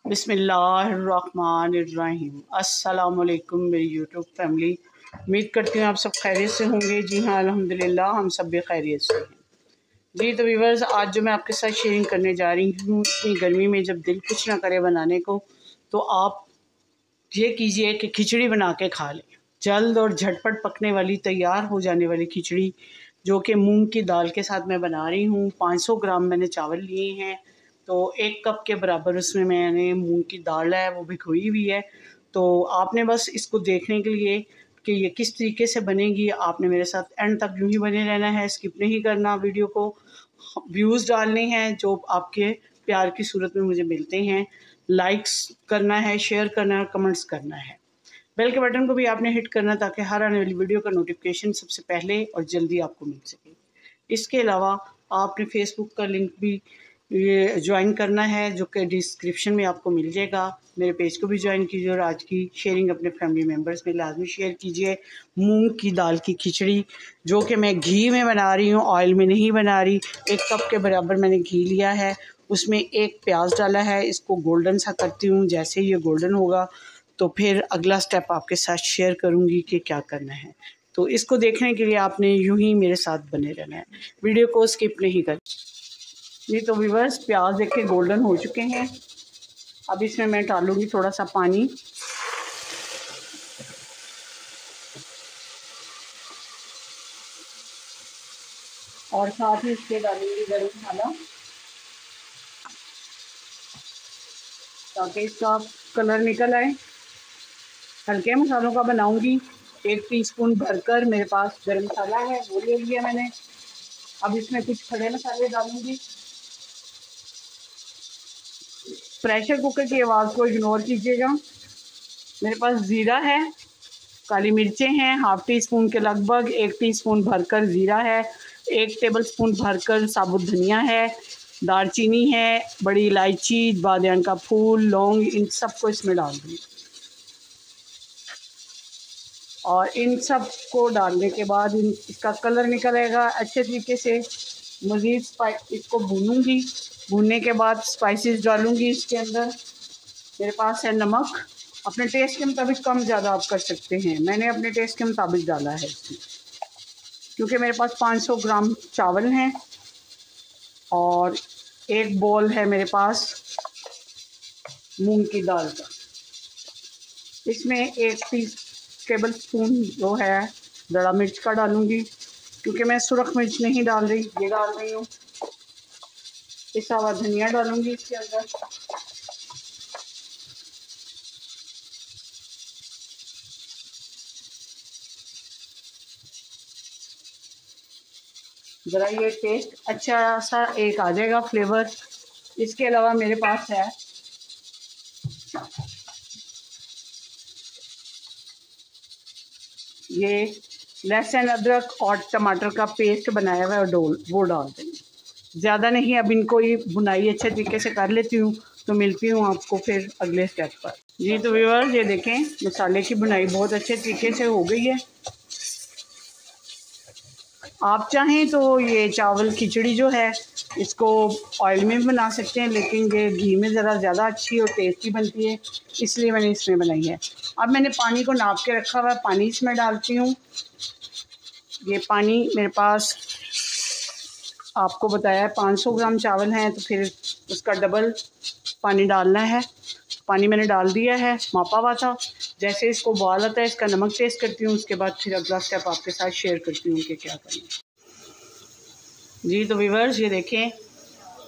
बिस्मिल्लाहिर्रहमानिर्रहीम। अस्सलामुअलैकुम मेरी यूट्यूब फैमिली, उम्मीद करती हूँ आप सब खैरियत से होंगे। जी हाँ, अल्हम्दुलिल्लाह हम सब भी खैरियत से हैं। जी तो व्यूअर्स, आज जो मैं आपके साथ शेयरिंग करने जा रही हूँ, इतनी गर्मी में जब दिल कुछ ना करे बनाने को, तो आप ये कीजिए कि खिचड़ी बना के खा लें। जल्द और झटपट पकने वाली, तैयार हो जाने वाली खिचड़ी, जो कि मूंग की दाल के साथ मैं बना रही हूँ। 500 ग्राम मैंने चावल लिए हैं, तो 1 कप के बराबर उसमें मैंने मूंग की दाल है वो भिगोई हुई है। तो आपने बस इसको देखने के लिए कि ये किस तरीके से बनेगी, आपने मेरे साथ एंड तक यूँ ही बने रहना है, स्किप नहीं करना वीडियो को। व्यूज़ डालने हैं जो आपके प्यार की सूरत में मुझे मिलते हैं, लाइक्स करना है, शेयर करना है और कमेंट्स करना है। बेल के बटन को भी आपने हिट करना ताकि हर आने वाली वीडियो का नोटिफिकेशन सबसे पहले और जल्दी आपको मिल सके। इसके अलावा आपने फेसबुक का लिंक भी ये ज्वाइन करना है, जो कि डिस्क्रिप्शन में आपको मिल जाएगा। मेरे पेज को भी ज्वाइन कीजिए और आज की शेयरिंग अपने फैमिली मेम्बर्स में लाजमी शेयर कीजिए। मूंग की दाल की खिचड़ी, जो कि मैं घी में बना रही हूँ, ऑयल में नहीं बना रही। 1 कप के बराबर मैंने घी लिया है, उसमें 1 प्याज डाला है। इसको गोल्डन सा करती हूँ, जैसे ये गोल्डन होगा तो फिर अगला स्टेप आपके साथ शेयर करूँगी कि क्या करना है। तो इसको देखने के लिए आपने यूं ही मेरे साथ बने रहना है, वीडियो को स्किप नहीं कर। ये तो व्यूअर्स, प्याज देखे गोल्डन हो चुके हैं। अब इसमें मैं डालूँगी थोड़ा सा पानी, और साथ ही इसके डालूँगी गरम मसाला, ताकि इसका कलर निकल आए। हल्के मसालों का बनाऊँगी। 1 टीस्पून भरकर मेरे पास गरम मसाला है, वो ले लिया मैंने। अब इसमें कुछ खड़े मसाले डालूँगी। प्रेशर कुकर की आवाज़ को इग्नोर कीजिएगा। मेरे पास ज़ीरा है, काली मिर्चें हैं हाफ़ टी स्पून के लगभग, 1 टीस्पून भरकर ज़ीरा है, 1 टेबलस्पून भरकर साबुत धनिया है, दालचीनी है, बड़ी इलायची, बादियान का फूल, लौंग, इन सब को इसमें डाल दूँगी। और इन सब को डालने के बाद इसका कलर निकलेगा अच्छे तरीके से। मज़ीद इसको भूनूंगी। भूनने के बाद स्पाइसेस डालूंगी इसके अंदर। मेरे पास है नमक, अपने टेस्ट के मुताबिक कम ज़्यादा आप कर सकते हैं। मैंने अपने टेस्ट के मुताबिक डाला है इसमें, क्योंकि मेरे पास 500 ग्राम चावल हैं और 1 बॉल है मेरे पास मूंग की दाल का। इसमें 1 टेबल स्पून जो है दड़ा मिर्च का डालूंगी, क्योंकि मैं सुरख मिर्च नहीं डाल रही, ये डाल रही हूँ। पिसा हुआ धनिया डालूंगी इसके अंदर। ज़रा ये टेस्ट अच्छा सा एक आ जाएगा फ्लेवर। इसके अलावा मेरे पास है ये लहसुन, अदरक और टमाटर का पेस्ट बनाया हुआ है, वो डाल देंगे। ज़्यादा नहीं, अब इनको ही भुनाई अच्छे तरीके से कर लेती हूँ, तो मिलती हूँ आपको फिर अगले स्टेप पर। जी तो व्यूअर्स, ये देखें मसाले की भुनाई बहुत अच्छे तरीके से हो गई है। आप चाहें तो ये चावल खिचड़ी जो है इसको ऑयल में बना सकते हैं, लेकिन ये घी में ज़रा ज़्यादा अच्छी और टेस्टी बनती है, इसलिए मैंने इसमें बनाई है। अब मैंने पानी को नाप के रखा हुआ है, पानी इसमें डालती हूँ। ये पानी मेरे पास आपको बताया 500 ग्राम चावल हैं, तो फिर उसका डबल पानी डालना है। पानी मैंने डाल दिया है, मापा हुआ था। जैसे इसको बॉयल आता है, इसका नमक टेस्ट करती हूँ, उसके बाद फिर अगला स्टेप आपके साथ शेयर करती हूँ कि क्या करना। जी तो व्यूअर्स, ये देखें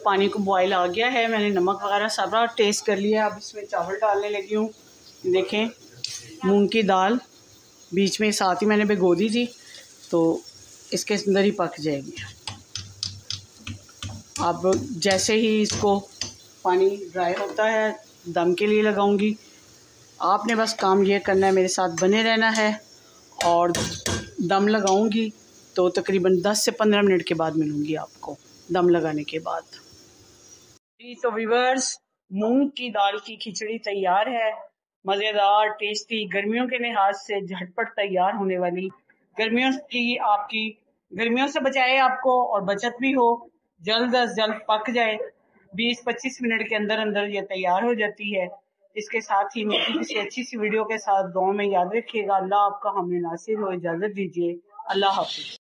पानी को बॉयल आ गया है, मैंने नमक वगैरह सारा टेस्ट कर लिया। अब इसमें चावल डालने लगी हूँ। देखें मूंग की दाल बीच में साथ ही मैंने भिगो दी थी, तो इसके अंदर ही पक जाएगी। अब जैसे ही इसको पानी ड्राई होता है, दम के लिए लगाऊंगी। आपने बस काम ये करना है, मेरे साथ बने रहना है। और दम लगाऊंगी तो तकरीबन 10 से 15 मिनट के बाद मिलूंगी आपको, दम लगाने के बाद। जी तो व्यूअर्स, मूंग की दाल की खिचड़ी तैयार है। मज़ेदार, टेस्टी, गर्मियों के लिहाज से झटपट तैयार होने वाली, गर्मियों की आपकी गर्मियों से बचाए आपको और बचत भी हो, जल्द अज जल्द पक जाए। 20-25 मिनट के अंदर अंदर ये तैयार हो जाती है। इसके साथ ही मिलती किसी अच्छी सी वीडियो के साथ। दुआ में याद रखिएगा। अल्लाह आपका हमें नासिर हो। इजाज़त दीजिए। अल्लाह हाफिज़।